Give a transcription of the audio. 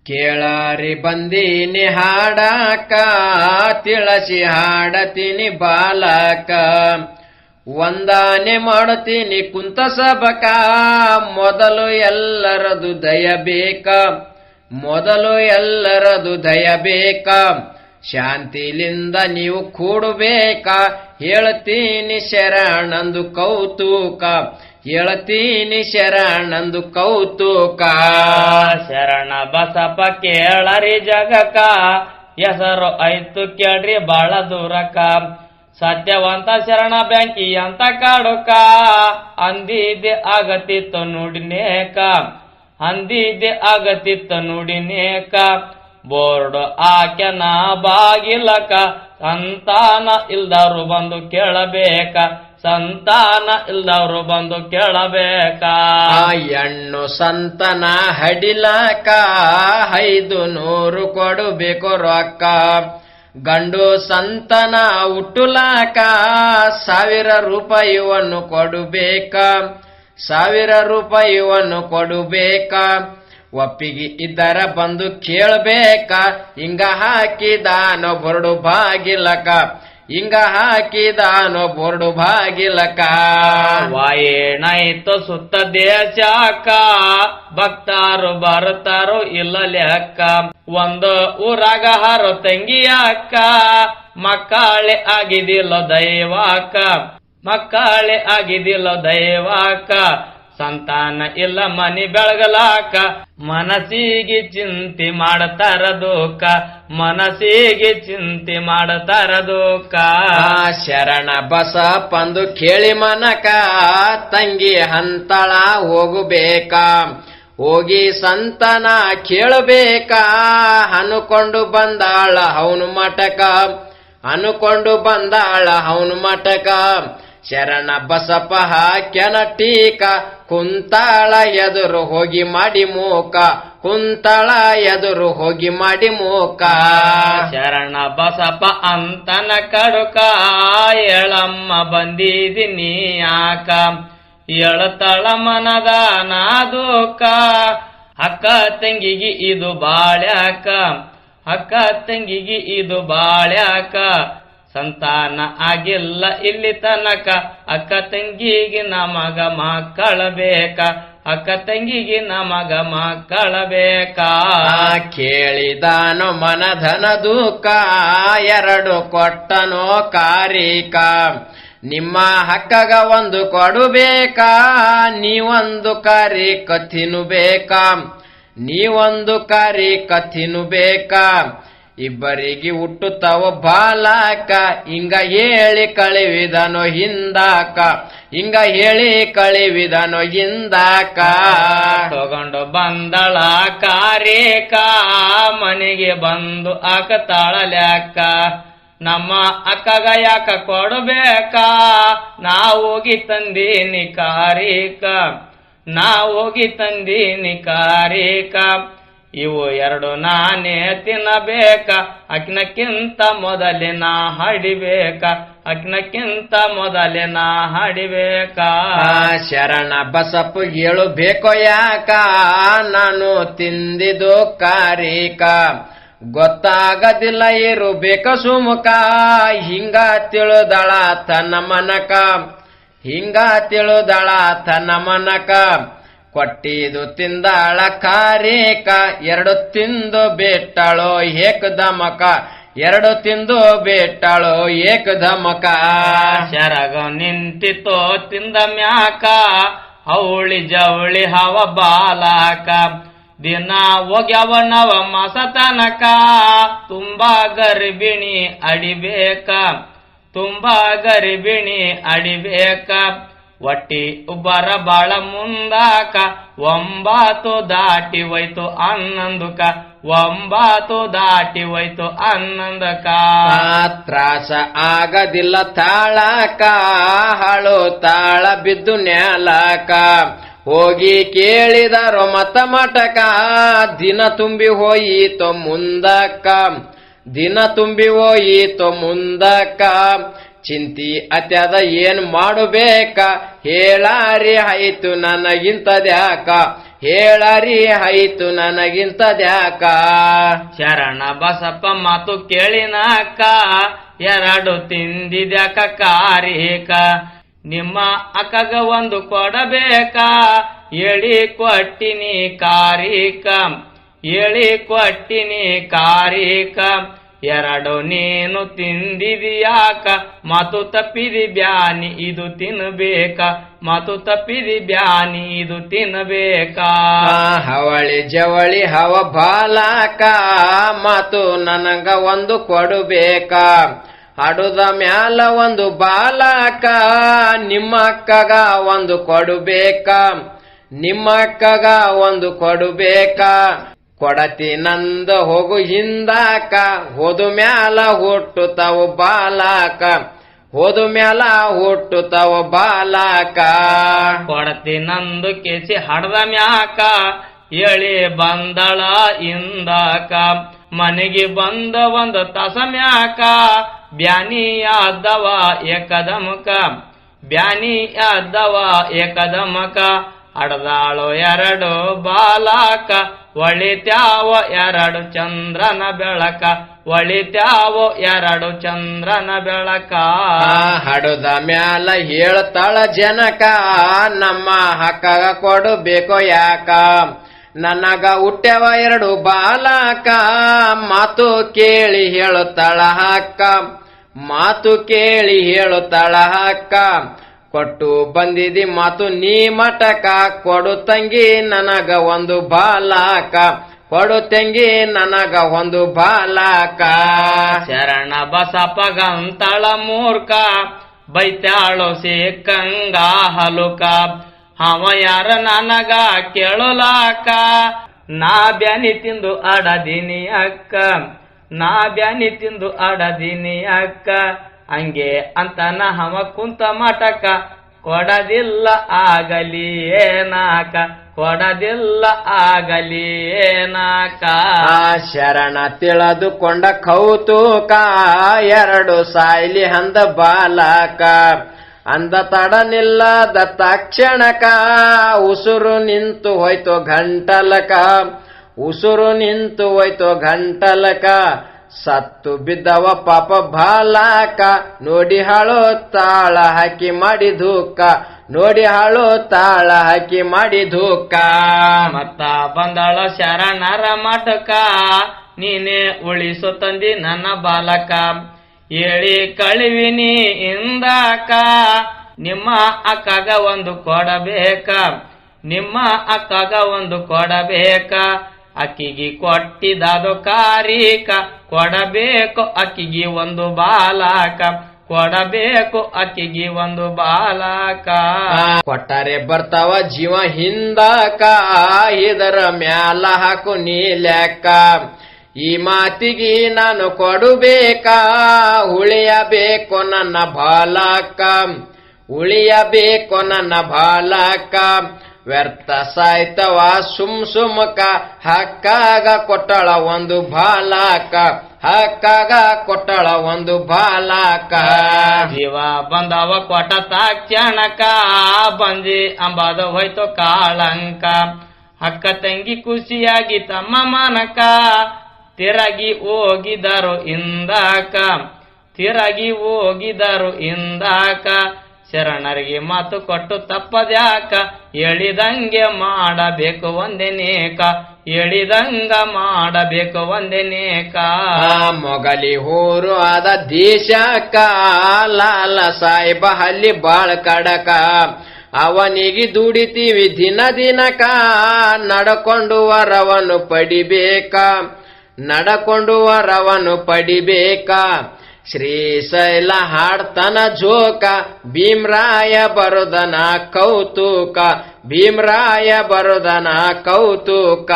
ಕೇಳಾರಿ ಬಂದೀನಿ ಹಾಡಾಕ ತಿಳಸಿ ಹಾಡತೀನಿ ಬಾಲಕ ವಂದನೆ ಮಾಡುತ್ತೀನಿ ಕುಂತ ಸಬಕ ಮೊದಲು ಎಲ್ಲರದು ದಯ ಬೇಕ ಮೊದಲು ಎಲ್ಲರದು ದಯ ಬೇಕ ಶಾಂತಿಲಿಂದ ನೀವು ಕೂಡಬೇಕ ಹೇಳ್ತೀನಿ ಶರಣಂದು ಕೌತುಕ ಹೇಳ್ತೀನಿ ಶರಣಂದು ಕೌತುಕ ಶರಣ ಬಸಪ್ಪ ಕೇಳರಿ ಜಗಕ ಹೆಸರು ಐತು ಕೇಳ್ರಿ ಬಾಳ ದೂರಕ ಸತ್ಯವಂತ ಶರಣ ಬ್ಯಾಂಕಿ ಅಂತ ಕಾಡುಕ ಅಂದಿದ್ದೆ ಆಗತಿತ್ತು ನುಡಿನೇಕ ಅಂದಿದ್ದೆ ಆಗತಿತ್ತು ನುಡಿನೇಕ ಬೋರ್ಡ್ ಆಕೆನ ಬಾಗಿಲಕ ಸಂತಾನ ಇಲ್ದವ್ರು ಬಂದು ಕೇಳಬೇಕ ಸಂತಾನ ಇಲ್ದವ್ರು ಬಂದು ಕೇಳಬೇಕ ಹೆಣ್ಣು ಸಂತನ ಹಡಿಲಕ 500 ಕೊಡಬೇಕು ರೊಕ್ಕ ಗಂಡು ಸಂತನ ಹುಟ್ಟುಲಾಕ 1000 ರೂಪಾಯಿಯನ್ನು ಕೊಡಬೇಕ 1000 ರೂಪಾಯಿಯನ್ನು ಕೊಡಬೇಕ ಒಪ್ಪಿಗೆ ಇದ್ದರ ಬಂದು ಕೇಳಬೇಕ ಹಿಂಗ ಹಾಕಿದಾನೋ ಬೋರ್ಡು ಬಾಗಿಲಕ ಹಿಂಗ ಹಾಕಿದಾನೋ ಬೋರ್ಡು ಬಾಗಿಲಕ ವಾಯೇನಾಯ್ತು ಸುತ್ತ ದೇಶಕ ಭಕ್ತಾರು ಬರ್ತಾರೋ ಇಲ್ಲ ಲೆಕ್ಕ ಒಂದು ಊರಾಗ ಹಾರೋ ತಂಗಿಯಾಕ ಮಕ್ಕಳೇ ಆಗಿದಿಲ್ಲೋ ದೈವಾಕ ಮಕ್ಕಳೇ ಆಗಿದಿಲ್ಲೋ ದೈವಾಕ ಸಂತಾನ ಇಲ್ಲ ಮನಿ ಬೆಳಗಲಾಕ ಮನಸ್ಸಿಗೆ ಚಿಂತೆ ಮಾಡತಾರ ದುಃಖ ಮನಸ್ಸಿಗೆ ಚಿಂತೆ ಮಾಡತಾರ ದುಃಖ ಶರಣ ಬಸಪ್ಪಂದು ಕೇಳಿ ಮನಕ ತಂಗಿ ಹಂತಳ ಹೋಗಬೇಕ ಹೋಗಿ ಸಂತನ ಕೇಳಬೇಕ ಅನುಕೊಂಡು ಬಂದಾಳ ಅವನು ಮಠಕ ಅನುಕೊಂಡು ಬಂದಾಳ ಅವನು ಮಠಕ ಶರಣ ಬಸಪ್ಪ ಹಾಕ್ಯನ ಟೀಕ ಕುಂತಾಳ ಎದುರು ಹೋಗಿ ಮಾಡಿ ಮೂಕ ಕುಂತಾಳ ಎದುರು ಹೋಗಿ ಮಾಡಿ ಮೂಕ ಶರಣ ಬಸಪ್ಪ ಅಂತನ ಕಡುಕ ಎಳಮ್ಮ ಬಂದಿದ್ದೀನಿ ಯಾಕ ಎಳತಳ ಮನದ ನಾದೂಕ ಅಕ್ಕ ತಂಗಿಗೆ ಇದು ಬಾಳ್ಯಾಕ ಅಕ್ಕ ತಂಗಿಗೆ ಇದು ಬಾಳ್ಯಾಕ ಸಂತಾನ ಆಗಿಲ್ಲ ಇಲ್ಲಿ ತನಕ ಅಕ್ಕ ತಂಗಿಗೆ ನಮಗ ಮಕ್ಕಳ ಬೇಕ ಅಕ್ಕ ತಂಗಿಗೆ ನಮಗ ಮಕ್ಕಳ ಬೇಕ ಕೇಳಿದಾನೋ ಮನಧನ ದುಃಖ 2 ಕೊಟ್ಟನೋ ಕಾರಿಕ ನಿಮ್ಮ ಹಕ್ಕಗ ಒಂದು ಕೊಡಬೇಕ ನೀವೊಂದು ಕಾರಿ ಕಥಿನು ಬೇಕ ನೀವೊಂದು ಕಾರಿ ಕಥಿನು ಬೇಕ ಇಬ್ಬರಿಗೆ ಹುಟ್ಟುತ್ತವ ಬಾಲಕ ಹಿಂಗ ಹೇಳಿ ಕಳಿವಿದನೋ ಹಿಂದಾಕ ಹಿಂಗ ಹೇಳಿ ಕಳಿವಿದನೋ ಹಿಂದಾಕ ತಗೊಂಡು ಬಂದಳ ಕಾರೇಕ ಮನೆಗೆ ಬಂದು ಆಕತಾಳಲ್ಯಾಕ ನಮ್ಮ ಅಕ್ಕಗ ಯಾಕ ಕೊಡಬೇಕ ನಾ ಹೋಗಿ ತಂದೀನಿ ಕಾರೇಕ ನಾ ಹೋಗಿ ತಂದೀನಿ ಕಾರೇಕ ಇವು 2 ನಾನೇ ತಿನ್ನಬೇಕ ಅಕ್ನಕ್ಕಿಂತ ಮೊದಲೇ ನಾ ಹಾಡಿಬೇಕ ಅಕ್ನಕ್ಕಿಂತ ಮೊದಲೇ ನಾ ಹಾಡಿಬೇಕ ಶರಣ ಬಸಪ್ಪ ಹೇಳಬೇಕೋ ಯಾಕ ನಾನು ತಿಂದಿದ್ದು ಕಾರಿಕ ಗೊತ್ತಾಗದಿಲ್ಲ ಇರಬೇಕ ಸುಮುಖ ಹಿಂಗ ತಿಳಿದಳ ತನ್ನ ಮನಕ ಹಿಂಗ ತಿಳಿದಳ ತನ್ನ ಮನಕ ಕೊಟ್ಟಿದು ತಿಂದಾಳ ಕಾರೇಕ 2 ತಿಂದು ಬೇಟಾಳೋ ಏಕದಮಕ 2 ತಿಂದು ಬೇಟಾಳೋ ಏಕದಮಕ ಶರಗ ನಿಂತಿತೋ ತಿಂದ ಮ್ಯಾಕ ಅವಳಿ ಜವಳಿ ಹವ ಬಾಲಕ ದಿನ ಹೋಗ್ಯವ ನವ ಮಾಸ ತನಕ ತುಂಬಾ ಗರ್ಭಿಣಿ ಅಡಿಬೇಕ ತುಂಬಾ ಗರ್ಭಿಣಿ ಅಡಿಬೇಕ ಒಟ್ಟಿ ಉಬ್ಬರ ಬಾಳ ಮುಂದಾಕ 9 ದಾಟಿ ಹೋಯ್ತು 11ಕ 9 ದಾಟಿ ಹೋಯ್ತು 11ಕ ತ್ರಾಸ ಆಗದಿಲ್ಲ ತಾಳಕ ಹಾಳು ತಾಳ ಬಿದ್ದು ನ್ಯಾಲಕ ಹೋಗಿ ಕೇಳಿದರೋ ಮತ ಮಟಕ ದಿನ ತುಂಬಿ ಹೋಯಿತೋ ಮುಂದಕ್ಕ ದಿನ ತುಂಬಿ ಹೋಯಿತೋ ಮುಂದಕ್ಕ ಚಿಂತಿ ಅತ್ಯದ ಏನ್ ಮಾಡಬೇಕ ಹೇಳಾರಿ ಆಯ್ತು ನನಗಿಂತದ್ಯಾಕ ಹೇಳರಿ ಆಯ್ತು ನನಗಿಂತದ್ಯಾಕ. ಶರಣ ಬಸಪ್ಪ ಮಾತು ಕೇಳಿನಾಕ ಎರಡು ತಿಂದಿದ್ಯಾಕ ಕಾರಿಕ. ನಿಮ್ಮ ಅಕ್ಕಗ ಒಂದು ಕೊಡಬೇಕ ಎಳಿ ಕೊಟ್ಟಿನಿ ಕಾರಿಕ. ಎಳಿ ಕೊಟ್ಟಿನಿ ಕಾರಿಕ ಎರಡು ನೀನು ತಿಂದಿದ್ಯಾಕ. ಮಾತು ತಪ್ಪಿದಿ ಬ್ಯಾನಿ ಇದು ತಿನ್ನಬೇಕ. ಮಾತು ತಪ್ಪಿದಿ ಬ್ಯಾನಿ ಇದು ತಿನ್ನಬೇಕ. ಹವಳಿ ಜವಳಿ ಹವ ಬಾಲಾಕ ಮಾತು ನನಗ ಒಂದು ಕೊಡಬೇಕ. ಹಡುದ ಮ್ಯಾಲ ಒಂದು ಬಾಲಾಕ ನಿಮ್ಮ ಅಕ್ಕಗ ಒಂದು ಕೊಡಬೇಕ. ನಿಮ್ಮ ಅಕ್ಕಗ ಒಂದು ಕೊಡಬೇಕ. ಕೊಡತಿ ನಂದ ಹೋಗು ಹಿಂದಾಕ ಹೋದು ಮ್ಯಾಲ ಹುಟ್ಟುತ್ತವ ಬಾಲಾಕ. ಹೋದು ಮ್ಯಾಲ ಹುಟ್ಟುತ್ತವ ಬಾಲಾಕ. ಕೊಡತಿ ನಂದು ಕೇಸಿ ಹಡದ ಮ್ಯಾಕ ಎಳಿ ಬಂದಳ ಇಂದಾಕ. ಮನೆಗೆ ಬಂದ ಒಂದು ತಾಸ ಮ್ಯಾಕ ಬ್ಯಾನಿಯಾದವ ಏಕದಮಕ. ಬ್ಯಾನಿಯಾದವ ಏಕದಮಕ ಅಡದಾಳು ಎರಡು ಬಾಲಾಕ. ಒಳಿತ್ಯಾವ ಎರಡು ಚಂದ್ರನ ಬೆಳಕ. ಒಳಿತ್ಯಾವ ಎರಡು ಚಂದ್ರನ ಬೆಳಕ. ಹಡುದ ಮ್ಯಾಲ ಹೇಳ್ತಾಳ ಜನಕ ನಮ್ಮ ಹಕ್ಕಗ ಕೊಡಬೇಕೋ ಯಾಕ. ನನಗ ಹುಟ್ಟ್ಯವ ಎರಡು ಬಾಲಾಕ ಮಾತು ಕೇಳಿ ಹೇಳುತ್ತಾಳ ಹಕ್ಕ. ಮಾತು ಕೇಳಿ ಹೇಳುತ್ತಾಳ ಹಕ್ಕ. ಕೊಟ್ಟು ಬಂದಿದಿ ಮಾತು ನೀ ಮಟಕ. ಕೊಡು ತಂಗಿ ನನಗ ಒಂದು ಬಾಲಾಕ. ಕೊಡು ತಂಗಿ ನನಗ ಒಂದು ಬಾಲಾಕ. ಶರಣ ಬಸಪ್ಪಗಂತಳ ಮೂರ್ಖ ಬೈತಾಳೋ ಸಿಕ್ಕಂಗ ಹಲುಕ. ಅವ ಯಾರ ನನಗ ಕೇಳಲಾಕ. ನಾ ಬ್ಯಾನಿ ತಿಂದು ಅಡದಿನಿ ಅಕ್ಕ. ನಾ ಬ್ಯಾನಿ ತಿಂದು ಅಡದಿನಿ ಅಕ್ಕ. ಹಂಗೆ ಅಂತನ ಹವ ಕುಂತ ಮಟಕ ಕೊಡದಿಲ್ಲ ಆಗಲಿ ಏನಾಕ. ಕೊಡದಿಲ್ಲ ಆಗಲಿ ಏನಾಕ. ಶರಣ ತಿಳಿದುಕೊಂಡ ಕೌತುಕ ಎರಡು ಸಾಯ್ಲಿ ಹಂದ ಬಾಲಕ. ಅಂದ ತಡನಿಲ್ಲದ ತಕ್ಷಣಕ ಉಸುರು ನಿಂತು ಹೋಯ್ತು ಗಂಟಲಕ. ಉಸುರು ನಿಂತು ಹೋಯ್ತು ಗಂಟಲಕ. ಸತ್ತು ಬಿದ್ದವ ಪಾಪ ಬಾಲಕ ನೋಡಿ ಹಾಳು ತಾಳ ಹಾಕಿ ಮಾಡಿ ಧೂಕ. ನೋಡಿ ಹಾಳು ತಾಳ ಹಾಕಿ ಮಾಡಿ ಧೂಕ. ಮತ್ತ ಬಂದಳ ಶರಣರ ಮಠಕ ನೀನೇ ಉಳಿಸು ತಂದಿ ನನ್ನ ಬಾಲಕ. ಹೇಳಿ ಕಳಿವಿನಿ ಇಂದಾಕ ನಿಮ್ಮ ಅಕ್ಕಗ ಒಂದು ಕೊಡಬೇಕ. ನಿಮ್ಮ ಅಕ್ಕಗ ಒಂದು ಕೊಡಬೇಕ. ಅಕ್ಕಿಗೆ ಕೊಟ್ಟಿದಾದು ಕಾರಿಕ ಕೊಡಬೇಕು ಅಕ್ಕಿಗೆ ಒಂದು ಬಾಲಕ. ಕೊಡಬೇಕು ಅಕ್ಕಿಗೆ ಒಂದು ಬಾಲಕ. ಕೊಟ್ಟರೆ ಬರ್ತಾವ ಜೀವ ಹಿಂದಾಕ ಇದರ ಮ್ಯಾಲ ಹಾಕು ನೀ ಲೆಕ್ಕ. ಈ ಮಾತಿಗೆ ನಾನು ಕೊಡಬೇಕ ಉಳಿಯಬೇಕು ನನ್ನ ಬಾಲಕ. ಉಳಿಯಬೇಕು ನನ್ನ ಬಾಲಕ. ವ್ಯರ್ಥ ಸಾಯ್ತವ ಸುಮ್ಕ ಹಕ್ಕಾಗ ಕೊಟ್ಟಳ ಒಂದು ಬಾಲಕ. ಹಕ್ಕಾಗ ಕೊಟ್ಟಳ ಒಂದು ಬಾಲಕ. ಜೀವ ಬಂದವ ಕೊಟ್ಟ ತಾಕ್ಷಣಕ ಬಂಜಿ ಅಂಬಾದ ಹೋಯ್ತು ಕಾಳಂಕ. ಅಕ್ಕ ತಂಗಿ ಖುಷಿಯಾಗಿ ತಮ್ಮ ಮನಕ ತಿರಗಿ ಹೋಗಿದರು ಇಂದಾಕ. ತಿರಗಿ ಹೋಗಿದರು ಇಂದಾಕ. ಶರಣರಿಗೆ ಮಾತು ಕೊಟ್ಟು ತಪ್ಪದ್ಯಾಕ ಎಳಿದಂಗೆ ಮಾಡಬೇಕು ಒಂದೇನೇಕ. ಎಳಿದಂಗ ಮಾಡಬೇಕು ಒಂದೇನೇಕ. ಮೊಗಲಿ ಹೂರು ಆದ ದೇಶಕ್ಕ ಲಾಲ ಸಾಹೇಬ ಹಲ್ಲಿ ಬಾಳ ಕಡಕ. ಅವನಿಗೆ ದುಡಿತೀವಿ ದಿನ ದಿನಕ ನಡಕೊಂಡು ವರವನ್ನು ಪಡಿಬೇಕ. ನಡಕೊಂಡು ವರವನ್ನು ಪಡಿಬೇಕ. ಶ್ರೀಶೈಲ ಹಾಡ್ತನ ಜೋಕ ಭೀಮರಾಯ ಬರುದನ ಕೌತುಕ. ಭೀಮರಾಯ ಬರುದನ ಕೌತುಕ.